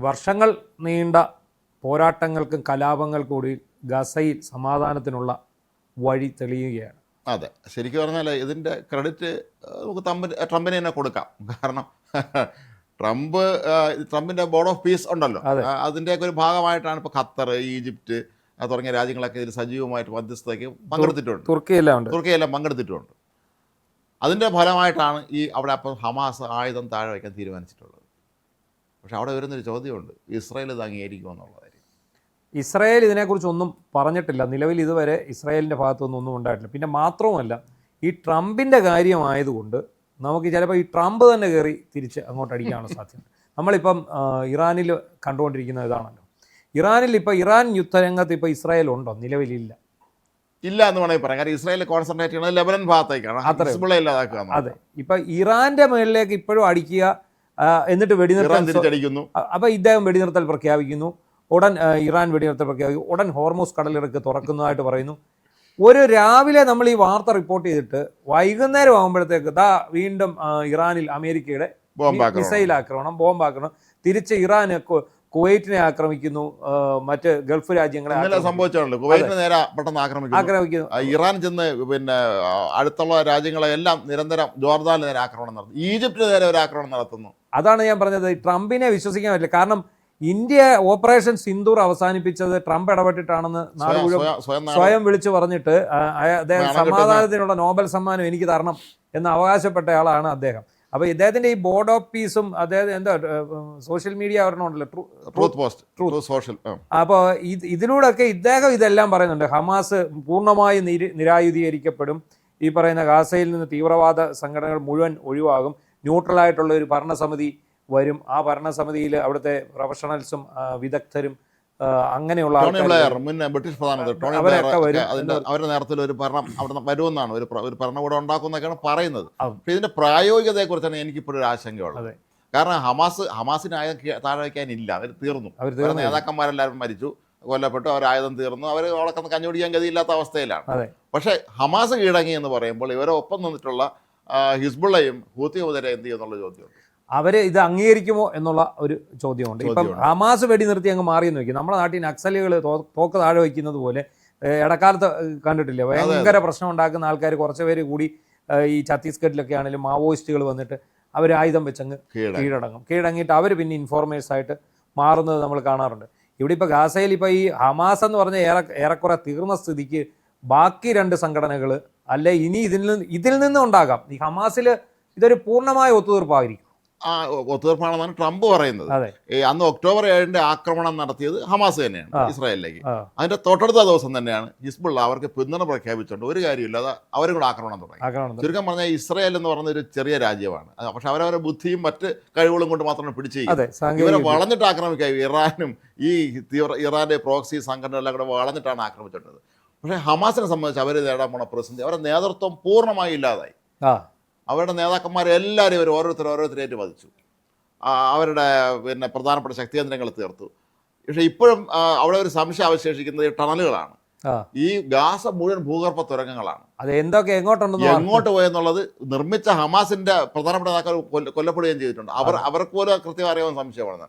വർഷങ്ങൾ നീണ്ട പോരാട്ടങ്ങൾക്കും കലാപങ്ങൾക്കും കൂടി ഗസയിൽ സമാധാനത്തിനുള്ള വഴി തെളിയുകയാണ്. അതെ, ശരിക്കും പറഞ്ഞാൽ ഇതിൻ്റെ ക്രെഡിറ്റ് നമുക്ക് ട്രംപിന് തന്നെ കൊടുക്കാം. കാരണം ട്രംപിൻ്റെ ബോർഡ് ഓഫ് പീസ് ഉണ്ടല്ലോ, അതിൻ്റെയൊക്കെ ഒരു ഭാഗമായിട്ടാണ് ഇപ്പോൾ ഖത്തർ, ഈജിപ്റ്റ് തുടങ്ങിയ രാജ്യങ്ങളൊക്കെ ഇതിൽ സജീവമായിട്ട് മധ്യസ്ഥതയ്ക്ക് പങ്കെടുത്തിട്ടുണ്ട്. തുർക്കിയെല്ലാം പങ്കെടുത്തിട്ടുണ്ട്. അതിൻ്റെ ഫലമായിട്ടാണ് അവിടെ അപ്പം ഹമാസ് ആയുധം താഴെ വയ്ക്കാൻ തീരുമാനിച്ചിട്ടുള്ളത്. പക്ഷെ അവിടെ വരുന്നൊരു ചോദ്യമുണ്ട്, ഇസ്രായേൽ ഇത് അംഗീകരിക്കുമോ എന്നുള്ളത്. ഇസ്രായേൽ ഇതിനെക്കുറിച്ചൊന്നും പറഞ്ഞിട്ടില്ല. നിലവിൽ ഇതുവരെ ഇസ്രായേലിൻ്റെ ഭാഗത്തുനിന്നും ഒന്നും ഉണ്ടായിട്ടില്ല. പിന്നെ മാത്രവുമല്ല, ഈ ട്രംപിൻ്റെ കാര്യമായതുകൊണ്ട് നമുക്ക് ചിലപ്പോൾ ഈ ട്രംപ് തന്നെ കയറി തിരിച്ച് അങ്ങോട്ട് അടിക്കാനുള്ള സാധ്യത. നമ്മളിപ്പം ഇറാനിൽ കണ്ടുകൊണ്ടിരിക്കുന്ന ഇതാണല്ലോ. ഇറാനിൽ ഇപ്പോൾ ഇറാൻ യുദ്ധരംഗത്ത് ഇപ്പോൾ ഇസ്രായേൽ ഉണ്ടോ? നിലവിലില്ല. ഇല്ല എന്ന് വേണമെങ്കിൽ പറയാം. കാരണം ഇസ്രായേൽ കോൺസെൻട്രേറ്റ് ചെയ്യുന്നത് ലെബനൻ ഭാഗത്തേക്കാണ്. അതെ, ഇപ്പം ഇറാൻ്റെ മുകളിലേക്ക് ഇപ്പോഴും അടിക്കുക, എന്നിട്ട് വെടിനിർത്തൽ തിരിച്ചടിക്കുന്നു. അപ്പോൾ ഇദ്ദേഹം വെടിനിർത്തൽ പ്രഖ്യാപിക്കുന്നു. ഉടൻ ഇറാൻ വെടിനിർത്തൽ പ്രഖ്യാപിക്കും. ഉടൻ ഹോർമൂസ് കടലിടുക്ക് തുറക്കുന്നതായിട്ട് പറയുന്നു. ഒരു രാവിലെ നമ്മൾ ഈ വാർത്ത റിപ്പോർട്ട് ചെയ്തിട്ട് വൈകുന്നേരം ആകുമ്പോഴത്തേക്ക് വീണ്ടും ഇറാനിൽ അമേരിക്കയുടെ മിസൈൽ ആക്രമണം, ബോംബാക്രമണം, തിരിച്ച് ഇറാൻ കുവൈറ്റിനെ ആക്രമിക്കുന്നു, മറ്റ് ഗൾഫ് രാജ്യങ്ങളെ സംഭവിച്ചാണല്ലോ. കുവൈറ്റിനെ നേരെ പെട്ടെന്ന് ആക്രമിക്കുന്നു. ഇറാൻ ചെന്ന് പിന്നെ അടുത്തുള്ള രാജ്യങ്ങളെല്ലാം നിരന്തരം ജോർദാനിന് നേരെ ആക്രമണം നടത്തുന്നു, ഈജിപ്തിന് നേരെ ഒരു ആക്രമണം നടത്തുന്നു. അതാണ് ഞാൻ പറഞ്ഞത്, ട്രംപിനെ വിശ്വസിക്കാൻ പറ്റില്ല. കാരണം ഇന്ത്യ ഓപ്പറേഷൻ സിന്ദൂർ അവസാനിപ്പിച്ചത് ട്രംപ് ഇടപെട്ടിട്ടാണെന്ന് നാട് മുഴുവൻ സ്വയം വിളിച്ചു പറഞ്ഞിട്ട് അദ്ദേഹം സമാധാനത്തിനുള്ള നോബൽ സമ്മാനം എനിക്ക് തരണം എന്ന് അവകാശപ്പെട്ട ആളാണ് അദ്ദേഹം. അപ്പോൾ ഇദ്ദേഹത്തിൻ്റെ ഈ ബോർഡ് ഓഫ് പീസും അദ്ദേഹം എന്താ സോഷ്യൽ മീഡിയ ഒരെണ്ണമുണ്ടല്ലോ, ട്രൂത്ത് സോഷ്യൽ. അപ്പോൾ ഇതിലൂടെയൊക്കെ ഇദ്ദേഹം ഇതെല്ലാം പറയുന്നുണ്ട്. ഹമാസ് പൂർണ്ണമായി നിരായുധീകരിക്കപ്പെടും, ഈ പറയുന്ന ഗാസയിൽ നിന്ന് തീവ്രവാദ സംഘടനകൾ മുഴുവൻ ഒഴിവാകും, ന്യൂട്രലായിട്ടുള്ള ഒരു ഭരണസമിതി വരും, ആ ഭരണസമിതിയിൽ അവിടുത്തെ പ്രൊഫഷണൽസും വിദഗ്ധരും അങ്ങനെയുള്ള ബ്രിട്ടീഷ് പ്രധാനമന്ത്രി അവരുടെ നേതൃത്വത്തിൽ ഒരു ഭരണം അവിടെ വരുമെന്നാണ്, ഒരു ഭരണകൂടം ഉണ്ടാക്കുന്നൊക്കെയാണ് പറയുന്നത്. പക്ഷേ ഇതിന്റെ പ്രായോഗികതയെക്കുറിച്ചാണ് എനിക്കിപ്പോഴും ഒരു ആശങ്കയുള്ളത്. കാരണം ഹമാസിന് ആയുധം താഴെ വയ്ക്കാനില്ല, അവർ തീർന്നു. നേതാക്കന്മാരെല്ലാവരും മരിച്ചു, കൊല്ലപ്പെട്ടു, അവർ ആയുധം തീർന്നു, അവർ അവിടെ കഞ്ഞുപിടിക്കാൻ ഗതിയില്ലാത്ത അവസ്ഥയിലാണ്. പക്ഷേ ഹമാസ് കീഴടങ്ങി എന്ന് പറയുമ്പോൾ ഇവരെ ഒപ്പം നിന്നിട്ടുള്ള ഹിസ്ബുള്ളയും ഹൂത്തിയുമെതിരെ എന്ത് ചെയ്യുന്നുള്ള ചോദ്യമുണ്ട്. അവർ ഇത് അംഗീകരിക്കുമോ എന്നുള്ള ഒരു ചോദ്യമുണ്ട്. ഇപ്പം ഹമാസ് വെടിനിർത്തി അങ്ങ് മാറിയെന്ന് വയ്ക്കും. നമ്മുടെ നാട്ടിൽ നക്സലുകൾ തോക്ക് താഴെ വയ്ക്കുന്നത് പോലെ ഇടക്കാലത്ത് കണ്ടിട്ടില്ലേ, ഭയങ്കര പ്രശ്നം ഉണ്ടാക്കുന്ന ആൾക്കാർ കുറച്ച് പേര് കൂടി ഈ ഛത്തീസ്ഗഡിലൊക്കെ ആണെങ്കിലും മാവോയിസ്റ്റുകൾ വന്നിട്ട് അവർ ആയുധം വെച്ചങ്ങ് കീഴടങ്ങിയിട്ട് അവർ പിന്നെ ഇൻഫോർമേഴ്സായിട്ട് മാറുന്നത് നമ്മൾ കാണാറുണ്ട്. ഇവിടെ ഇപ്പോൾ ഗാസയിൽ ഇപ്പോൾ ഈ ഹമാസ് എന്ന് പറഞ്ഞ ഏറെക്കുറെ തീർന്ന സ്ഥിതിക്ക് ബാക്കി രണ്ട് സംഘടനകൾ അല്ലെ ഇനി ഇതിൽ നിന്ന് ഉണ്ടാകാം. ഈ ഹമാസിൽ ഇതൊരു പൂർണ്ണമായ ഒത്തുതീർപ്പായിരിക്കും. ഒത്തുതീർപ്പാണെന്നാണ് ട്രംപ് പറയുന്നത്. അന്ന് ഒക്ടോബർ 7 ആക്രമണം നടത്തിയത് ഹമാസ് തന്നെയാണ് ഇസ്രായേലിലേക്ക്. അതിന്റെ തൊട്ടടുത്ത ദിവസം തന്നെയാണ് ഹിസ്ബുള്ള അവർക്ക് പിന്തുണ പ്രഖ്യാപിച്ചുകൊണ്ട് ഒരു കാര്യമില്ലാതെ അവരും കൂടെ ആക്രമണം തുടങ്ങി. ചുരുക്കം പറഞ്ഞാൽ ഇസ്രായേൽ എന്ന് പറയുന്ന ഒരു ചെറിയ രാജ്യമാണ്. പക്ഷെ അവരവരുടെ ബുദ്ധിയും മറ്റ് കഴിവുകളും കൊണ്ട് മാത്രമാണ് പിടിച്ച് ഇവരെ വളഞ്ഞിട്ട് ആക്രമിക്കുക. ഇറാനും ഈ ഇറാന്റെ പ്രോക്സി സംഘടനകളെല്ലാം കൂടെ വളഞ്ഞിട്ടാണ് ആക്രമിച്ചിട്ടുള്ളത്. പക്ഷേ ഹമാസിനെ സംബന്ധിച്ച് അവർ നേടാൻ പോണ പ്രതിസന്ധി, അവരുടെ നേതൃത്വം പൂർണ്ണമായി ഇല്ലാതായി. അവരുടെ നേതാക്കന്മാരെല്ലാവരും ഇവർ ഓരോരുത്തരായിട്ട് വധിച്ചു, അവരുടെ പിന്നെ പ്രധാനപ്പെട്ട ശക്തികേന്ദ്രങ്ങൾ തീർത്തു. പക്ഷേ ഇപ്പോഴും അവിടെ ഒരു സംശയം അവശേഷിക്കുന്നത് ഈ ടണലുകളാണ്. ഈ ഗാസ മുഴുവൻ ഭൂഗർഭ തുരങ്കങ്ങളാണ്. അത് എങ്ങോട്ട് പോയെന്നുള്ളത് നിർമ്മിച്ച ഹമാസിന്റെ പ്രധാനപ്പെട്ട നേതാക്കൾ കൊല്ലപ്പെടുകയും ചെയ്തിട്ടുണ്ട്. അവർക്ക് പോലും കൃത്യം അറിയാൻ സംശയമാണ്.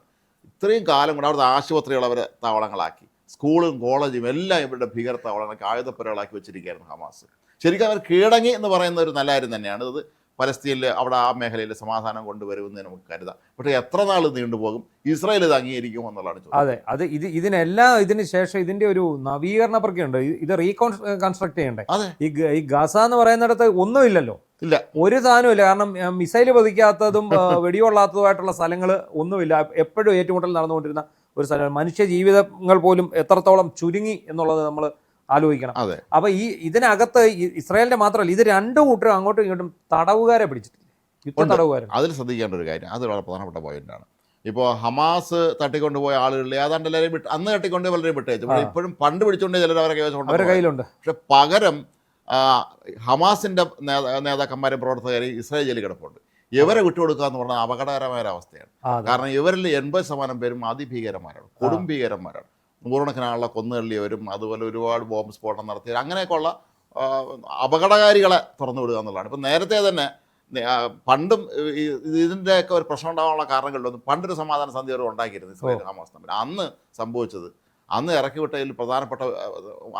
ഇത്രയും കാലം കൊണ്ട് അവിടുത്തെ ആശുപത്രികൾ അവരെ താവളങ്ങളാക്കി, സ്കൂളും കോളേജും എല്ലാം ഇവരുടെ ഭീകര താവളങ്ങളൊക്കെ ആയുധപ്പുരകളാക്കി വെച്ചിരിക്കുകയായിരുന്നു ഹമാസ്. ശരിക്കും അവർ കീഴടങ്ങി എന്ന് പറയുന്ന ഒരു നല്ല കാര്യം തന്നെയാണ്. ഇത് പലസ്തീനിൽ അവിടെ ആ മേഖലയിൽ സമാധാനം കൊണ്ടുവരുമെന്ന് നമുക്ക് കരുതാം. പക്ഷേ എത്ര നാൾ നീണ്ടുപോകും, ഇസ്രായേൽ ഇത് അംഗീകരിക്കുമോ എന്നുള്ളതാണ് ചോദ്യം. അതെ, ഇതിന് ശേഷം ഇതിന്റെ ഒരു നവീകരണ പ്രക്രിയയുണ്ട്. ഇത് റീകൺസ്ട്രക്ട് ചെയ്യണ്ടേ. ഈ ഗാസ എന്ന് പറയുന്നിടത്ത് ഒന്നുമില്ലല്ലോ, ഇല്ല, ഒരു സാധനമില്ല. കാരണം മിസൈൽ പതിക്കാത്തതും വെടികൊള്ളാത്തതുമായിട്ടുള്ള സ്ഥലങ്ങൾ ഒന്നുമില്ല. എപ്പോഴും ഏറ്റുമുട്ടൽ നടന്നുകൊണ്ടിരുന്ന ഒരു സ്ഥലം. മനുഷ്യ ജീവിതങ്ങൾ പോലും എത്രത്തോളം ചുരുങ്ങി എന്നുള്ളത് നമ്മൾ ആലോചിക്കണം. അപ്പൊ ഇതിനകത്ത് ഇസ്രായേലിന്റെ മാത്രമല്ല, ഇത് രണ്ടു കൂട്ടരും അങ്ങോട്ടും ഇങ്ങോട്ടും തടവുകാരെ പിടിച്ചിട്ടില്ല, യുദ്ധ തടവുകാരെ. അതിൽ ശ്രദ്ധിക്കേണ്ട ഒരു കാര്യം, അത് വളരെ പ്രധാനപ്പെട്ട പോയിന്റാണ്. ഇപ്പോൾ ഹമാസ് തട്ടിക്കൊണ്ടുപോയ ആളുകളിൽ ഏതാണ്ട് എല്ലാവരും അന്ന് തട്ടിക്കൊണ്ട് പലരെയും വിട്ടയച്ചു. ഇപ്പോഴും പണ്ട് പിടിച്ചുകൊണ്ട് ചിലർ അവരുടെ കയ്യിലുണ്ട്. പക്ഷെ പകരം ഹമാസിന്റെ നേതാക്കന്മാരും പ്രവർത്തകരെയും ഇസ്രായേൽ ജയിലിൽ കിടപ്പുണ്ട്. ഇവരെ വിട്ടുകൊടുക്കുക എന്ന് പറഞ്ഞാൽ അപകടകരമായ ഒരു അവസ്ഥയാണ്. കാരണം ഇവരിൽ 80% പേരും അതിഭീകരന്മാരാണ്, കൊടും ഭീകരന്മാരാണ്. നൂറുകണക്കിന് ആളെ കൊന്നുതള്ളിയവരും അതുപോലെ ഒരുപാട് ബോംബ് സ്ഫോടനം നടത്തിയവർ, അങ്ങനെയൊക്കെയുള്ള അപകടകാരികളെ തുറന്നു വിടുക എന്നുള്ളതാണ്. ഇപ്പം നേരത്തെ തന്നെ പണ്ടും ഇതിൻ്റെയൊക്കെ ഒരു പ്രശ്നം ഉണ്ടാകാനുള്ള കാരണങ്ങളിലൊന്നും പണ്ടൊരു സമാധാന സന്ധി അവർ ഉണ്ടാക്കിയിരുന്നു ഇസ്രായേൽ ഹമാസ് തമ്മിൽ. അന്ന് സംഭവിച്ചത്, അന്ന് ഇറക്കി വിട്ടതിൽ പ്രധാനപ്പെട്ട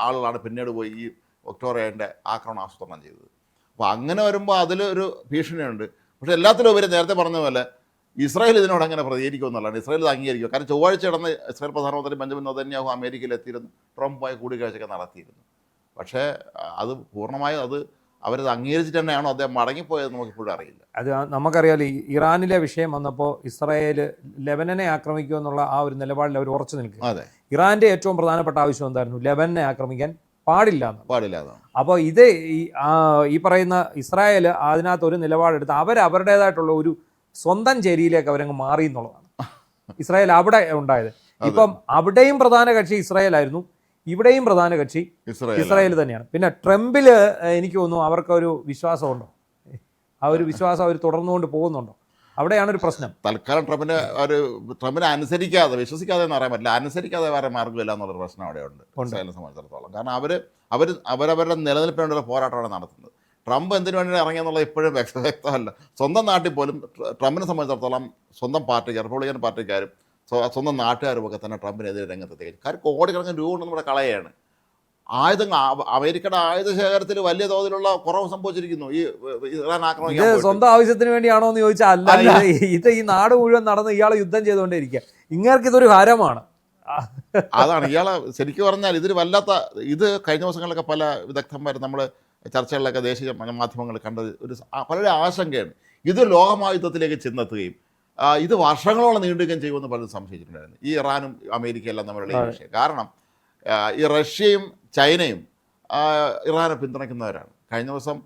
ആളുകളാണ് പിന്നീട് പോയി ഈ ഒക്ടോബർ 7 ആക്രമണം ആസൂത്രണം ചെയ്തത്. അപ്പോൾ അങ്ങനെ വരുമ്പോൾ അതിലൊരു ഭീഷണിയുണ്ട്. പക്ഷേ എല്ലാത്തിലും ഉപരി നേരത്തെ പറഞ്ഞ പോലെ ഇസ്രായേൽ ഇതിനോട് അങ്ങനെ പ്രതികരിക്കുമെന്നുള്ളതാണ്. ഇസ്രായേൽ ഇത് അംഗീകരിക്കും. കാരണം ചൊവ്വാഴ്ച നടന്ന് ഇസ്രായേൽ പ്രധാനമന്ത്രി ബെഞ്ചമിൻ നെതന്യാഹു അമേരിക്കയിൽ എത്തിയിരുന്നു, ട്രംപുമായി കൂടിക്കാഴ്ചയൊക്കെ നടത്തിയിരുന്നു. പക്ഷേ അത് പൂർണ്ണമായും അവരത് അംഗീകരിച്ചിട്ട് തന്നെയാണോ അദ്ദേഹം മടങ്ങിപ്പോയത് നമുക്കിപ്പോഴും അറിയില്ല. അത് നമുക്കറിയാലോ, ഇറാനിലെ വിഷയം വന്നപ്പോൾ ഇസ്രായേൽ ലെബനനെ ആക്രമിക്കുമെന്നുള്ള ആ ഒരു നിലപാടിൽ അവർ ഉറച്ചു നിൽക്കുക. അതെ, ഇറാന്റെ ഏറ്റവും പ്രധാനപ്പെട്ട ആവശ്യം എന്തായിരുന്നു? ലെബനനെ ആക്രമിക്കാൻ പാടില്ല. അപ്പോൾ ഇത് ഈ പറയുന്ന ഇസ്രായേൽ അതിനകത്ത് ഒരു നിലപാടെടുത്ത് അവരുടേതായിട്ടുള്ള ഒരു സ്വന്തം ചേരിയിലേക്ക് അവരങ്ങ് മാറി എന്നുള്ളതാണ് ഇസ്രായേൽ അവിടെ ഉണ്ടായത്. ഇപ്പം അവിടെയും പ്രധാന കക്ഷി ഇസ്രായേലായിരുന്നു, ഇവിടെയും പ്രധാന കക്ഷി ഇസ്രായേൽ തന്നെയാണ്. പിന്നെ ട്രംപിൽ എനിക്ക് തോന്നുന്നു അവർക്കൊരു വിശ്വാസമുണ്ടോ? ആ ഒരു വിശ്വാസം അവർ തുടർന്നുകൊണ്ട് പോകുന്നുണ്ടോ? അവിടെയാണ് ഒരു പ്രശ്നം. തൽക്കാലം ട്രംപിനെ അനുസരിക്കാതെ, വിശ്വസിക്കാതെ എന്ന് പറയാൻ പറ്റില്ല, അനുസരിക്കാതെ വേറെ മാർഗ്ഗമില്ല എന്നുള്ളൊരു പ്രശ്നം അവിടെ ഉണ്ട് ഇസ്രായേലിനെ സംബന്ധിച്ചിടത്തോളം. കാരണം അവരവരുടെ നിലനിൽപ്പിന് വേണ്ടിയുള്ള പോരാട്ടമാണ് നടത്തുന്നത്. ട്രംപ് എന്തിനു വേണ്ടി ഇറങ്ങിയെന്നുള്ളത് ഇപ്പോഴും വ്യക്തമല്ല. സ്വന്തം നാട്ടിൽ പോലും ട്രംപിനെ സംബന്ധിച്ചിടത്തോളം സ്വന്തം പാർട്ടിക്കാർ, റിപ്പബ്ലിക്കൻ പാർട്ടിക്കാരും സ്വന്തം നാട്ടുകാരും ഒക്കെ തന്നെ ട്രംപിനെതിരെ രംഗത്തെത്തി. കാര്യം കോടിക്കണക്കിന് രൂപ കൊണ്ട് നമ്മുടെ കളയാണ്. അമേരിക്കയുടെ ആയുധ ശേഖരത്തിൽ വലിയ തോതിലുള്ള കുറവ് സംഭവിച്ചിരിക്കുന്നു ഈ ഇറാൻ ആക്രമണം. സ്വന്തം ആവശ്യത്തിന് വേണ്ടിയാണോ എന്ന് ചോദിച്ചാൽ അല്ല. ഇത് ഈ നാട് മുഴുവൻ നടന്ന് ഇയാളെ യുദ്ധം ചെയ്തുകൊണ്ടേയിരിക്കുക. ഇങ്ങർക്ക് ഇതൊരു ഹരമാണ്. അതാണ് ഇയാളെ ശരിക്കും പറഞ്ഞാൽ ഇത് കഴിഞ്ഞ ദിവസങ്ങളിലൊക്കെ പല വിദഗ്ധന്മാരും നമ്മൾ ചർച്ചകളിലൊക്കെ ദേശീയ മാധ്യമങ്ങൾ കണ്ടത് വളരെ ആശങ്കയാണ്. ഇത് ലോകമഹായുദ്ധത്തിലേക്ക് ചെന്നെത്തുകയും ഇത് വർഷങ്ങളോളം നീണ്ടുകയും ചെയ്യുമെന്ന് പലരും സംശയിച്ചിട്ടുണ്ടായിരുന്നു. ഈ ഇറാനും അമേരിക്കയും എല്ലാം തമ്മിലുള്ള ഈ വിഷയം. കാരണം ഈ റഷ്യയും ചൈനയും ഇറാനെ പിന്തുണയ്ക്കുന്നവരാണ്. കഴിഞ്ഞ ദിവസം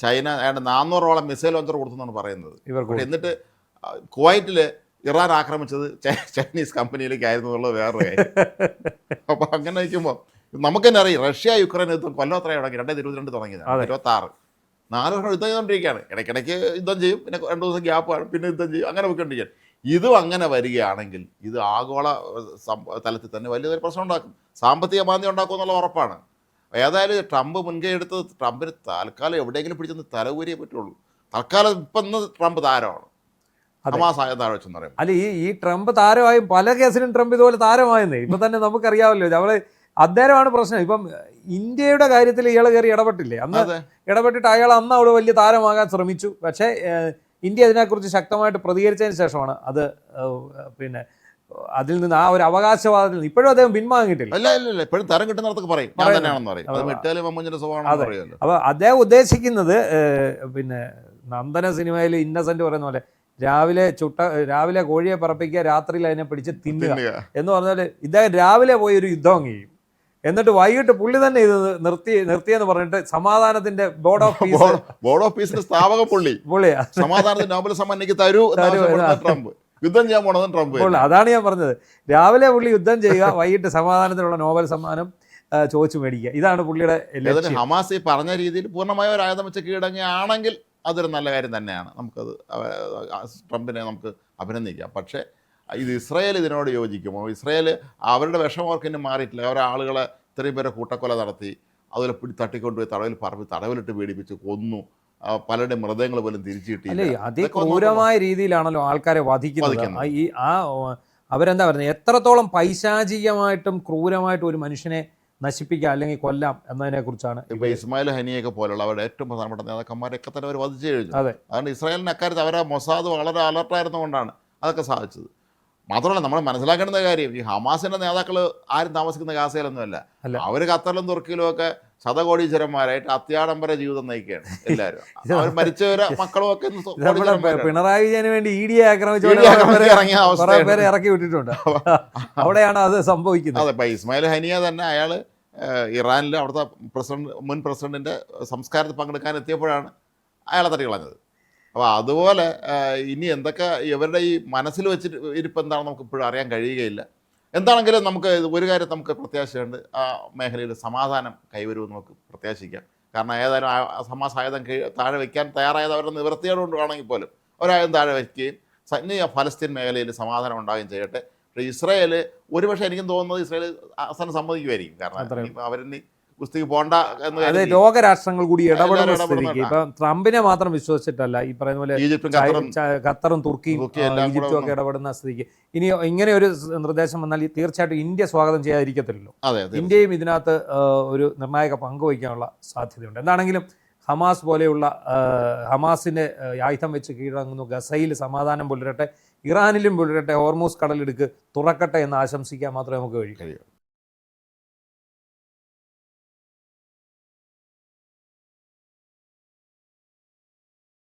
ചൈന 400ഓളം മിസൈൽ ലോഞ്ചർ കൊടുത്തെന്നാണ് പറയുന്നത്. എന്നിട്ട് കുവൈറ്റിൽ ഇറാൻ ആക്രമിച്ചത് ചൈനീസ് കമ്പനിയിലേക്കായിരുന്നു എന്നുള്ളത് വേറൊരു കാര്യം. അപ്പോൾ അങ്ങനെ വയ്ക്കുമ്പോൾ നമുക്ക് തന്നെ അറിയാം, റഷ്യ യുക്രൈൻ യുദ്ധം കൊല്ലത്രയും തുടങ്ങി 2022 തുടങ്ങിയതാണ്, 26 4 വർഷം യുദ്ധം ചെയ്തുകൊണ്ടിരിക്കുകയാണ്. ഇടയ്ക്കിടയ്ക്ക് യുദ്ധം ചെയ്യും, പിന്നെ 2 ദിവസം ഗ്യാപ്പ് ആണ്, പിന്നെ യുദ്ധം ചെയ്യും, അങ്ങനെ പോയിക്കൊണ്ടിരിക്കുകയാണ്. ഇതും അങ്ങനെ വരികയാണെങ്കിൽ ഇത് ആഗോള തലത്തിൽ തന്നെ വലിയൊരു പ്രശ്നം ഉണ്ടാക്കും, സാമ്പത്തിക മാന്ദ്യം ഉണ്ടാക്കും എന്നുള്ള ഉറപ്പാണ്. ഏതായാലും ട്രംപ് മുൻകൈ എടുത്ത് ട്രംപിന് തൽക്കാലം എവിടെയെങ്കിലും പിടിച്ചെന്ന് തലകൂരിയേ പറ്റുള്ളൂ. തൽക്കാലം ഇപ്പം ഇന്ന് ട്രംപ് താരമാണ്, താരം വെച്ചെന്ന് പറയും. അല്ല, ഈ ട്രംപ് താരമായും പല കേസിലും ട്രംപ് ഇതുപോലെ താരമായെന്നേ ഇപ്പം തന്നെ നമുക്കറിയാമല്ലോ. നമ്മള് അദ്ദേഹമാണ് പ്രശ്നം. ഇപ്പം ഇന്ത്യയുടെ കാര്യത്തിൽ ഇയാൾ കയറി ഇടപെട്ടില്ലേ, അന്ന് ഇടപെട്ടിട്ട് അയാൾ അന്ന് അവിടെ വലിയ താരമാകാൻ ശ്രമിച്ചു. പക്ഷേ ഇന്ത്യ അതിനെക്കുറിച്ച് ശക്തമായിട്ട് പ്രതികരിച്ചതിന് ശേഷമാണ് അത് പിന്നെ അതിൽ നിന്ന് ആ ഒരു അവകാശവാദത്തിൽ നിന്ന് ഇപ്പോഴും അദ്ദേഹം പിൻവാങ്ങിയിട്ടില്ല. ഇല്ല ഇപ്പോഴും തരം കിട്ടുന്നിടത്തൊക്കെ പറയും. അപ്പോൾ അദ്ദേഹം ഉദ്ദേശിക്കുന്നത് പിന്നെ നന്ദന സിനിമയിൽ ഇന്നസെന്റ് പറയുന്ന പോലെ രാവിലെ കോഴിയെ പറപ്പിക്കുക, രാത്രിയിൽ അതിനെ പിടിച്ച് തിന്നുക എന്ന് പറഞ്ഞാൽ ഇദ്ദേഹം രാവിലെ പോയി ഒരു യുദ്ധം ചെയ്യും, എന്നിട്ട് വൈകിട്ട് പുള്ളി തന്നെ ഇത് നിർത്തിയെന്ന് പറഞ്ഞിട്ട് സമാധാനത്തിന്റെ ബോർഡ് ഓഫ് പീസിന്റെ സ്ഥാപക പുള്ളിയാ, സമാധാനത്തിന്റെ നോബൽ സമ്മാനം എനിക്ക് തരൂ ട്രംപ്, യുദ്ധം ചെയ്യാൻ പോണതും ട്രംപ്. അതാണ് ഞാൻ പറഞ്ഞത്. രാവിലെ പുള്ളി യുദ്ധം ചെയ്യുക, വൈകിട്ട് സമാധാനത്തിനുള്ള നോബൽ സമ്മാനം ചോദിച്ചു മേടിക്കുക. ഇതാണ് പുള്ളിയുടെ ലക്ഷ്യം. ഹമാസ് ഈ പറഞ്ഞ രീതിയിൽ പൂർണ്ണമായ ഒരു ആയുധം വെച്ച് കീഴടങ്ങുകയാണെങ്കിൽ അതൊരു നല്ല കാര്യം തന്നെയാണ്. നമുക്കത് ട്രംപിനെ നമുക്ക് അഭിനന്ദിക്കാം. പക്ഷേ ഇത് ഇസ്രായേൽ ഇതിനോട് യോജിക്കുമോ? ഇസ്രായേൽ അവരുടെ വിഷമവർക്കിന് മാറിയിട്ടില്ല. അവരെ ആളുകളെ ഇത്രയും പേരെ കൂട്ടക്കൊല നടത്തി, അതുപോലെ തട്ടിക്കൊണ്ടുപോയി തടവിലിട്ട് പീഡിപ്പിച്ച് കൊന്നു, പലരുടെ മൃതങ്ങൾ പോലും തിരിച്ചു കിട്ടിയില്ല. അതിക്രൂരമായ രീതിയിലാണല്ലോ ആൾക്കാരെ വധിക്കുന്നത്. അവരെന്താ പറയുന്നത്, എത്രത്തോളം പൈശാചികമായിട്ടും ക്രൂരമായിട്ടും ഒരു മനുഷ്യനെ നശിപ്പിക്കാം അല്ലെങ്കിൽ കൊല്ലാം എന്നതിനെ കുറിച്ചാണ്. ഇപ്പോൾ ഇസ്മായിൽ ഹനിയൊക്കെ പോലുള്ള അവരുടെ ഏറ്റവും പ്രധാനപ്പെട്ട നേതാക്കന്മാരൊക്കെ തന്നെ അവർ വധിച്ചു കഴിഞ്ഞു. അതുകൊണ്ട് ഇസ്രായേലിന് അക്കാര്യത്തിൽ അവരെ മൊസാദ് വളരെ അലർട്ടായിരുന്നുകൊണ്ടാണ് അതൊക്കെ സാധിച്ചത്. മാത്രമല്ല നമ്മൾ മനസ്സിലാക്കേണ്ട കാര്യം, ഈ ഹമാസിന്റെ നേതാക്കൾ ആരും താമസിക്കുന്ന ഗാസയിലൊന്നുമല്ല. അവർ ഖത്തറിലും തുർക്കിയിലും ഒക്കെ ശതകോടീശ്വരന്മാരായിട്ട് അത്യാഡംബര ജീവിതം നയിക്കുകയാണ് എല്ലാവരും. അവർ മരിച്ചവരെ മക്കളും ഒക്കെ പിണറായി വിജയന് വേണ്ടി ഇറങ്ങിയ അവസ്ഥ ഇറക്കി വിട്ടിട്ടുണ്ട്. അവിടെയാണ് അത് സംഭവിക്കുന്നത്. അതെ, ഇപ്പം ഇസ്മായിൽ ഹനിയ തന്നെ അയാൾ ഇറാനിൽ അവിടുത്തെ മുൻ പ്രസിഡന്റിന്റെ സംസ്കാരത്തിൽ പങ്കെടുക്കാൻ എത്തിയപ്പോഴാണ് അയാളെ തട്ടിക്കളഞ്ഞത്. അപ്പോൾ അതുപോലെ ഇനി എന്തൊക്കെ ഇവരുടെ ഈ മനസ്സിൽ വെച്ചിട്ട് ഇരിപ്പ് എന്താണെന്ന് നമുക്ക് ഇപ്പോഴും അറിയാൻ കഴിയുകയില്ല. എന്താണെങ്കിലും നമുക്ക് ഒരു കാര്യം നമുക്ക് പ്രത്യാശയുണ്ട്, ആ മേഖലയിൽ സമാധാനം കൈവരുമെന്ന് നമുക്ക് പ്രത്യാശിക്കാം. കാരണം ഏതായാലും ഹമാസ് ആയുധം താഴെ വയ്ക്കാൻ തയ്യാറായത് അവരുടെ നിവൃത്തിയോടുകൊണ്ടാണെങ്കിൽ പോലും ഒരായുധം താഴെ വയ്ക്കുകയും സൈന്യ ഫലസ്തീൻ മേഖലയിൽ സമാധാനം ഉണ്ടാവുകയും ചെയ്യട്ടെ. പക്ഷേ ഇസ്രായേൽ ഒരുപക്ഷെ എനിക്കും തോന്നുന്നത് ഇസ്രായേൽ അവസാനം സമ്മതിക്കുമായിരിക്കും. കാരണം അവരിനി ഗുസ്തിക്ക് പോണ്ട എന്ന് അതെ, കരുതി ലോകരാഷ്ട്രങ്ങൾ കൂടി ഇടപെടുന്ന ഇടപെടുന്ന സ്ഥിതിക്ക് ഇപ്പം ട്രംപിനെ മാത്രം വിശ്വസിച്ചിട്ടല്ല ഈ പറയുന്ന പോലെ ഈജിപ്തും ഖത്തറും തുർക്കിയും എല്ലാം കൂടെ ഈജിപ്തും ഒക്കെ ഇടപെടുന്ന സ്ഥിതിക്ക് ഇനി ഇങ്ങനെ ഒരു നിർദ്ദേശം വന്നാൽ തീർച്ചയായിട്ടും ഇന്ത്യ സ്വാഗതം ചെയ്യാതിരിക്കത്തില്ലല്ലോ. അതെ, ഇന്ത്യയും ഇതിനകത്ത് ഒരു നിർണായക പങ്ക് വഹിക്കാനുള്ള സാധ്യതയുണ്ട്. എന്താണെങ്കിലും ഹമാസ് പോലെയുള്ള ഹമാസിന്റെ ആയുധം വെച്ച് കീഴടങ്ങുന്നു, ഗസയിൽ സമാധാനം പുലരട്ടെ, ഇറാനിലും പുലരട്ടെ, ഹോർമൂസ് കടലിടുക്ക് തുറക്കട്ടെ എന്ന് ആശംസിക്കാൻ മാത്രമേ നമുക്ക് കഴിയൂ.